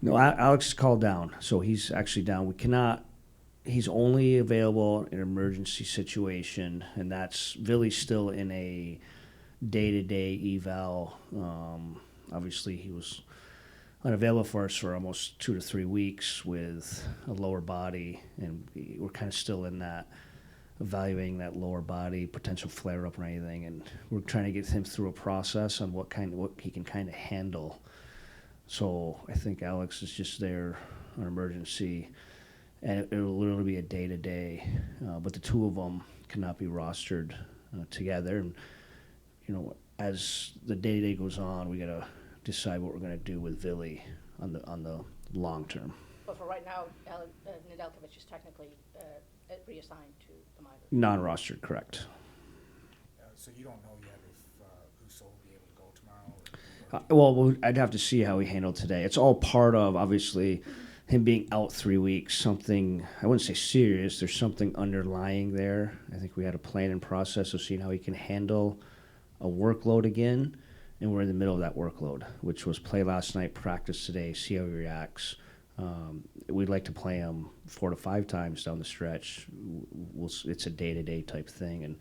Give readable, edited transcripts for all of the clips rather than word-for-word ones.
No, Alex is called down, so he's actually down. We cannot. He's only available in an emergency situation, and that's Billy's still in a day-to-day eval. Obviously, he was unavailable for us for almost 2 to 3 weeks with a lower body, and we're kind of still in that evaluating that lower body potential flare up or anything, and we're trying to get him through a process on what he can kind of handle. So I think Alex is just there on emergency, and it'll literally be a day to day. But the two of them cannot be rostered together, and as the day to day goes on, we gotta decide what we're gonna do with Villy on the long term. But for right now, Nedeljkovic is technically reassigned to the minors. Non-rostered, correct. So you don't know yet if Uso will be able to go tomorrow? Well, I'd have to see how he handled today. It's all part of, obviously, him being out 3 weeks. Something, I wouldn't say serious, there's something underlying there. I think we had a plan and process of seeing how he can handle a workload again, and we're in the middle of that workload, which was play last night, practice today, see how he reacts. We'd like to play him 4 to 5 times down the stretch. It's a day-to-day type thing, and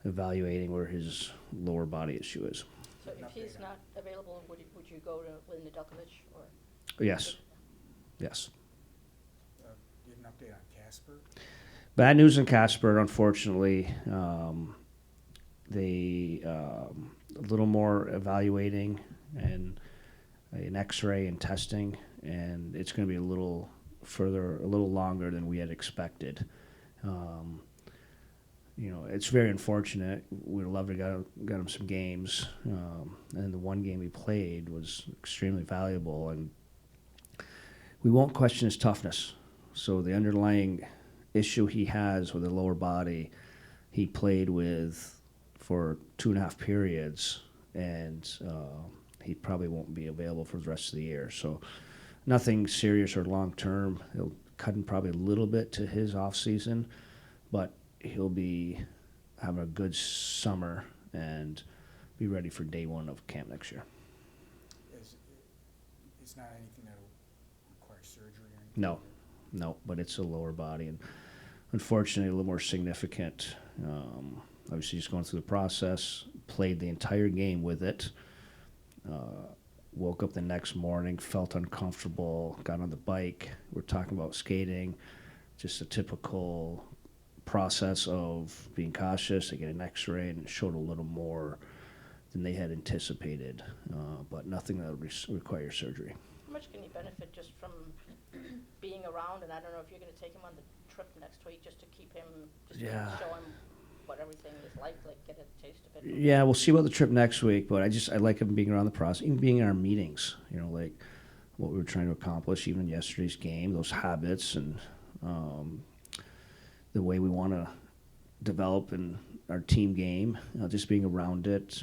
evaluating where his lower body issue is. So if he's not available, would you go with Nedeljkovic or? Yes. Yes. Do you have an update on Casper? Bad news in Casper, unfortunately. They a little more evaluating and an X-ray and testing, and it's going to be a little longer than we had expected. It's very unfortunate. We'd love to got him some games, and the one game he played was extremely valuable, and we won't question his toughness. So the underlying issue he has with the lower body, he played with for 2.5 periods, and he probably won't be available for the rest of the year. So nothing serious or long term. He'll cut in probably a little bit to his off season, but he'll be having a good summer and be ready for day one of camp next year. It's not anything that will require surgery or anything? No, but it's a lower body, and unfortunately a little more significant. Obviously just going through the process, played the entire game with it, woke up the next morning, felt uncomfortable, got on the bike. We're talking about skating, just a typical process of being cautious. They get an X-ray, and it showed a little more than they had anticipated, but nothing that would require surgery. How much can he benefit just from being around? And I don't know if you're going to take him on the trip next week just to keep him, just to show him what everything is like get a taste of it. Yeah, we'll see about the trip next week, but I like him being around the process, even being in our meetings, like what we were trying to accomplish, even in yesterday's game, those habits and the way we want to develop in our team game, just being around it,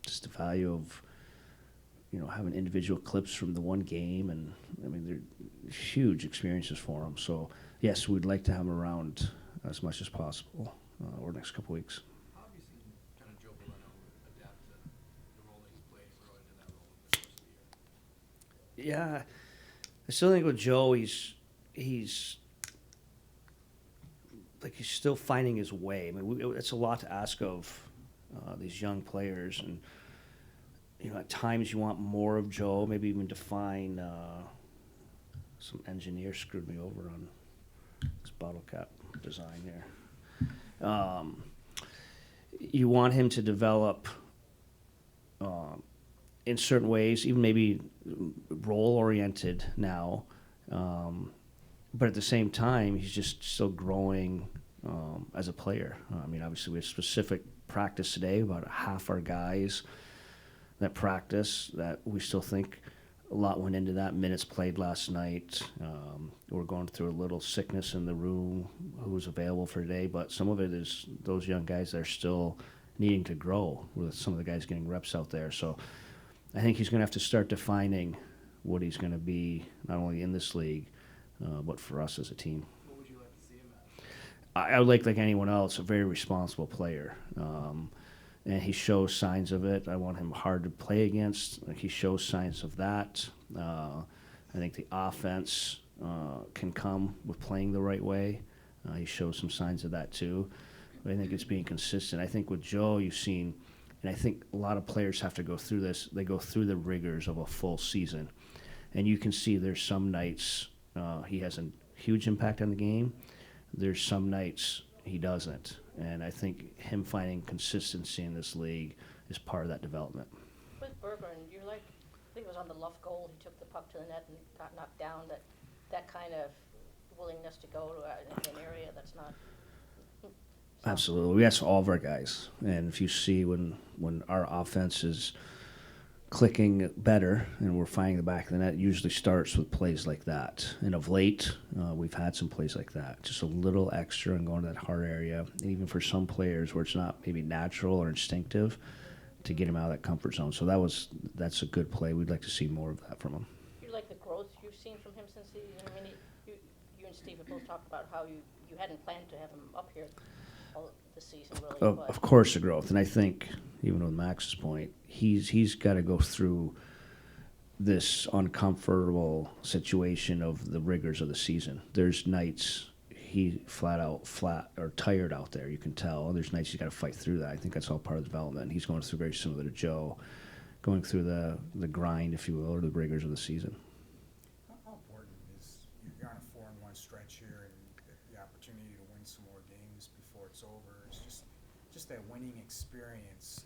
just the value of, having individual clips from the one game, and they're huge experiences for him. So yes, we'd like to have him around as much as possible over the next couple weeks. How have you seen kind of Joe Boleno adapt to the role that he's played, grow into that role over the course of the year? Yeah, I still think with Joe, he's still finding his way. It's a lot to ask of these young players, and at times you want more of Joe. Maybe even define. Some engineer screwed me over on this bottle cap design there. You want him to develop in certain ways, even maybe role-oriented now, but at the same time, he's just still growing as a player. Obviously, we have specific practice today, about half our guys that practice, that we still think a lot went into that. Minutes played last night. We're going through a little sickness in the room, who was available for today, but some of it is those young guys that are still needing to grow, with some of the guys getting reps out there. So I think he's going to have to start defining what he's going to be, not only in this league, but for us as a team. What would you like to see him at? I would like anyone else, a very responsible player. And he shows signs of it. I want him hard to play against. He shows signs of that. I think the offense can come with playing the right way. He shows some signs of that too. But I think it's being consistent. I think with Joe, you've seen, and I think a lot of players have to go through this. They go through the rigors of a full season. And you can see there's some nights he has a huge impact on the game. There's some nights he doesn't. And I think him finding consistency in this league is part of that development. With Bergeron, you're like, I think it was on the Luff goal, he took the puck to the net and got knocked down, that kind of willingness to go to an area that's not. Absolutely. We ask all of our guys. And if you see when our offense is clicking better and we're finding the back of the net, it usually starts with plays like that. And of late, we've had some plays like that. Just a little extra and going to that hard area. And even for some players where it's not maybe natural or instinctive, to get him out of that comfort zone. So that's a good play. We'd like to see more of that from him. You like the growth you've seen from him since I mean, you and Steve have both talked about how you hadn't planned to have him up here all this season, really. Of course, the growth. And I think, even with Max's point, he's got to go through this uncomfortable situation of the rigors of the season. There's nights he flat or tired out there, you can tell. There's nights he's got to fight through that. I think that's all part of the development. He's going through very similar to Joe, going through the grind, if you will, or the rigors of the season. How important is, you're on a 4-1 stretch here, and the opportunity to win some more games before it's over. It's just that winning experience,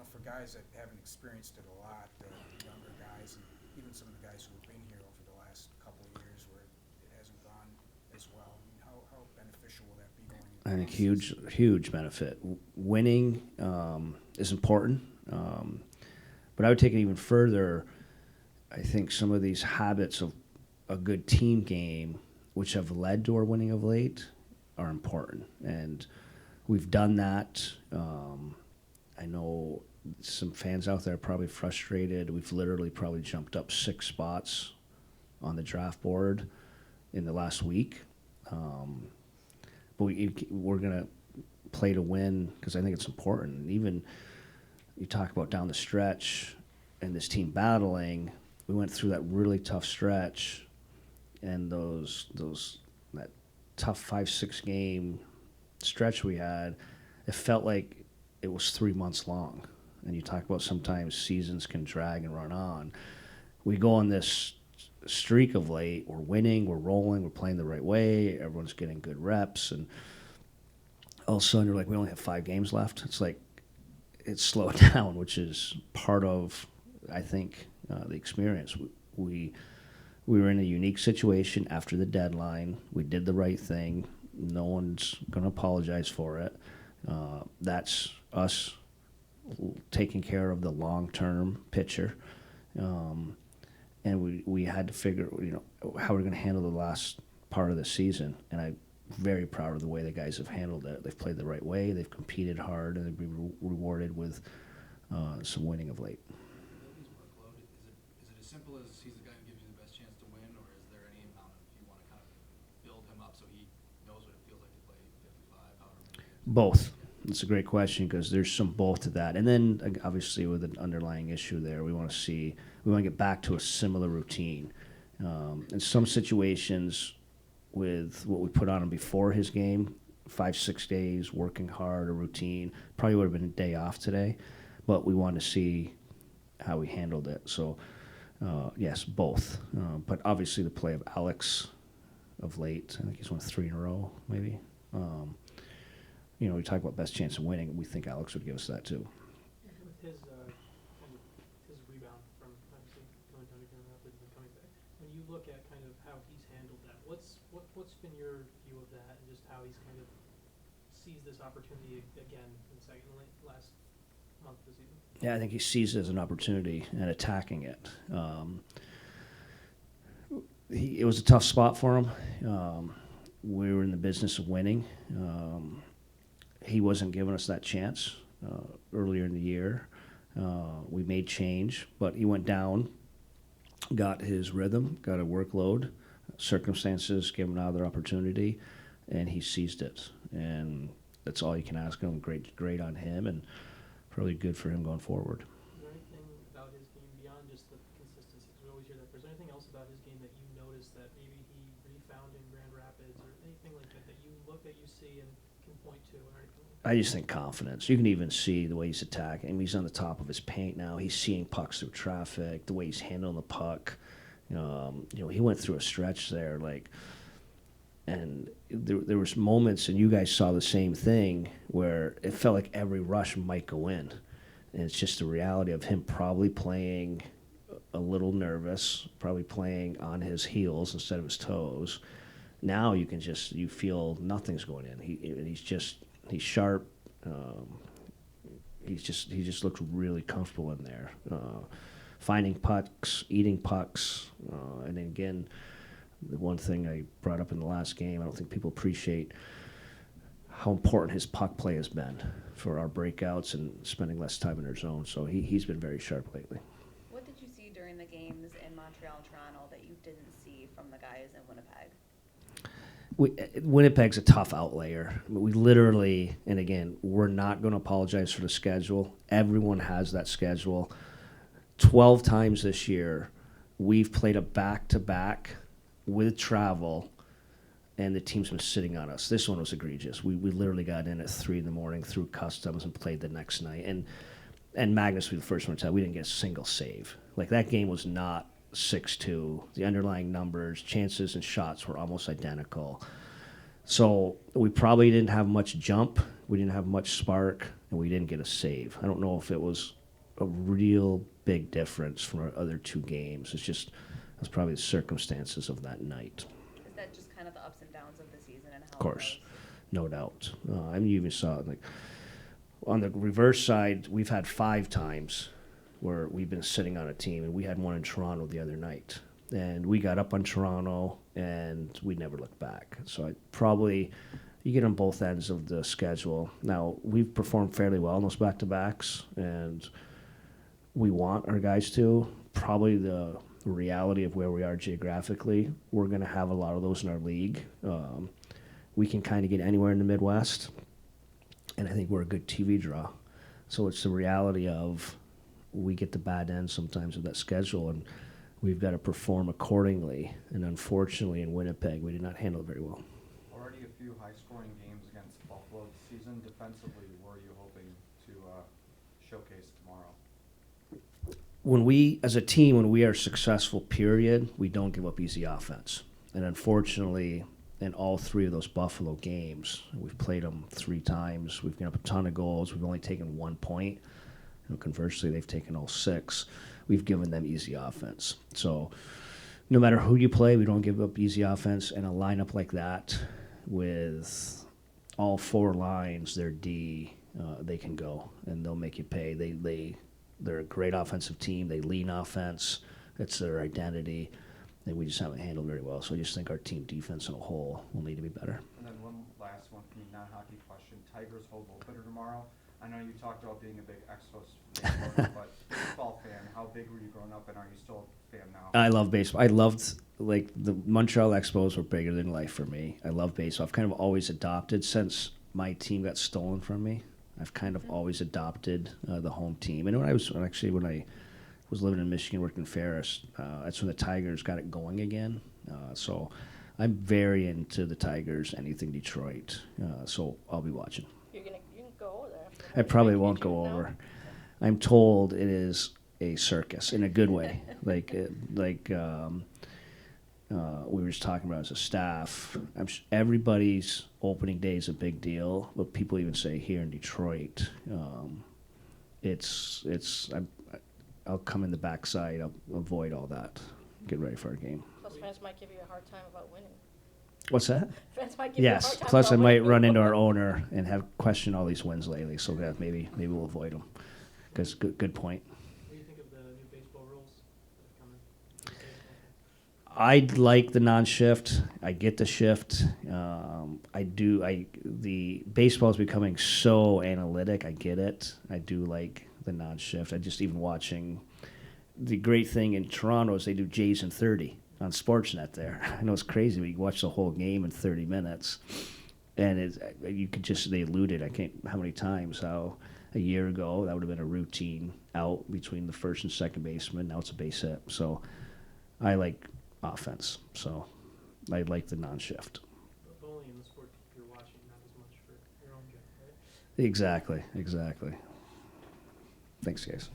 for guys that haven't experienced it a lot, the younger guys, and even some of the guys who have been here over the last couple of years where it hasn't gone as well. I mean, how beneficial will that be going into I think the season? huge benefit. Winning is important, but I would take it even further. I think some of these habits of a good team game, which have led to our winning of late, are important, and we've done that. I know some fans out there are probably frustrated. We've literally probably jumped up 6 spots on the draft board in the last week. But we're going to play to win because I think it's important. And even you talk about down the stretch and this team battling, we went through that really tough stretch and that tough 5-6 game stretch we had. It felt like it was 3 months long. And you talk about sometimes seasons can drag and run on. We go on this streak of late. We're winning, we're rolling, we're playing the right way. Everyone's getting good reps, and all of a sudden you're like, we only have 5 games left. It's like it's slowed down, which is part of, I think, the experience. We were in a unique situation after the deadline. We did the right thing. No one's going to apologize for it. That's us taking care of the long-term picture. And we had to figure, how we're going to handle the last part of the season. And I'm very proud of the way the guys have handled it. They've played the right way. They've competed hard, and they've been rewarded with some winning of late. His workload, is it as simple as he's the guy who gives you the best chance to win, or is there any amount of, you want to kind of build him up so he knows what it feels like to play 55, however many games? Both. That's a great question because there's some both to that. And then, obviously, with an underlying issue there, we want to get back to a similar routine. In some situations, with what we put on him before his game, 5-6 days, working hard, a routine, probably would have been a day off today, but we wanted to see how we handled it. So, yes, both. But obviously the play of Alex of late, I think he's won 3 in a row, maybe. We talk about best chance of winning. We think Alex would give us that too. With his his rebound from obviously going down to Grand Rapids and coming back, when you look at kind of how he's handled that, what's been your view of that, and just how he's kind of seized this opportunity again in the last month of the season? Yeah, I think he sees it as an opportunity and attacking it. It was a tough spot for him. We were in the business of winning. He wasn't giving us that chance earlier in the year. We made change, but he went down, got his rhythm, got a workload. Circumstances gave him another opportunity, and he seized it. And that's all you can ask him. Great on him, and probably good for him going forward. Is there anything about his game beyond just the consistency? 'Cause we always hear that. Is there anything else about his game see and can point to or anything like that? I just think confidence. You can even see the way he's attacking. I mean, he's on the top of his paint now. He's seeing pucks through traffic, the way he's handling the puck. He went through a stretch there, and there was moments, and you guys saw the same thing, where it felt like every rush might go in. And it's just the reality of him probably playing a little nervous, probably playing on his heels instead of his toes. Now you feel nothing's going in. He's sharp. He just looks really comfortable in there, finding pucks, eating pucks, and then again, the one thing I brought up in the last game, I don't think people appreciate how important his puck play has been for our breakouts and spending less time in their zone. So he's been very sharp lately. What did you see during the games in Montreal and Toronto that you didn't see from the guys in Winnipeg? Winnipeg's a tough outlier. We literally, and again, we're not going to apologize for the schedule. Everyone has that schedule. 12 times this year, we've played a back-to-back with travel, and the team's been sitting on us. This one was egregious. We literally got in at 3 a.m, through customs, and played the next night. And Magnus was the first one to tell. We didn't get a single save. Like, that game was not 6-2. The underlying numbers, chances, and shots were almost identical. So we probably didn't have much jump. We didn't have much spark, and we didn't get a save. I don't know if it was a real big difference from our other 2 games. That's probably the circumstances of that night. Is that just kind of the ups and downs of the season and how Of course, it goes? no doubt. I mean, you even saw it, like, on the reverse side, we've had 5 times where we've been sitting on a team, and we had one in Toronto the other night. And we got up on Toronto, and we never looked back. So you get on both ends of the schedule. Now, we've performed fairly well in those back-to-backs, and we want our guys to. Probably the reality of where we are geographically, we're going to have a lot of those in our league. We can kind of get anywhere in the Midwest, and I think we're a good TV draw. So it's the reality of we get the bad end sometimes of that schedule, and we've got to perform accordingly. And unfortunately, in Winnipeg, we did not handle it very well. Already a few high-scoring games against Buffalo this season. Defensively, what are you hoping to showcase tomorrow? As a team, when we are successful, period, we don't give up easy offense. And unfortunately, in all 3 of those Buffalo games, we've played them 3 times. We've given up a ton of goals. We've only taken 1 point. Conversely, they've taken all 6. We've given them easy offense. So no matter who you play, we don't give up easy offense. And a lineup like that with all 4 lines, their D, they can go, and they'll make you pay. They're a great offensive team. They lean offense. It's their identity. And we just haven't handled very well. So I just think our team defense in a whole will need to be better. And then one last one for me, non-hockey question. Tigers hold opener tomorrow. I know you talked about being a big Expos fan, but baseball fan, how big were you growing up, and are you still a fan now? I love baseball. I loved, the Montreal Expos were bigger than life for me. I love baseball. I've kind of always adopted, since my team got stolen from me, I've kind of always adopted the home team. And when I was living in Michigan, working in Ferris, that's when the Tigers got it going again. So I'm very into the Tigers, anything Detroit. So I'll be watching. You can go over there. I probably won't go over. I'm told it is a circus in a good way. We were just talking about as a staff. Everybody's opening day is a big deal, but people even say here in Detroit, I'll come in the backside. I'll avoid all that. Get ready for our game. Plus, fans might give you a hard time about winning. What's that? Fans might give you a hard Yes. time Plus, I about might winning. run into our owner and have questioned all these wins lately. So yeah, maybe we'll avoid them. Because good point. What do you think of the new baseball rules that have come in? I like the non-shift. I get the shift. The baseball is becoming so analytic. I get it. I do like the non-shift. I just even watching. The great thing in Toronto is they do Jays in 30 on Sportsnet there. I know it's crazy, but you watch the whole game in 30 minutes, and they alluded. I can't how many times how a year ago that would have been a routine out between the first and second baseman. Now it's a base hit. So I like offense. So I like the non-shift. But only in the sport you're watching, not as Exactly. Thanks, guys.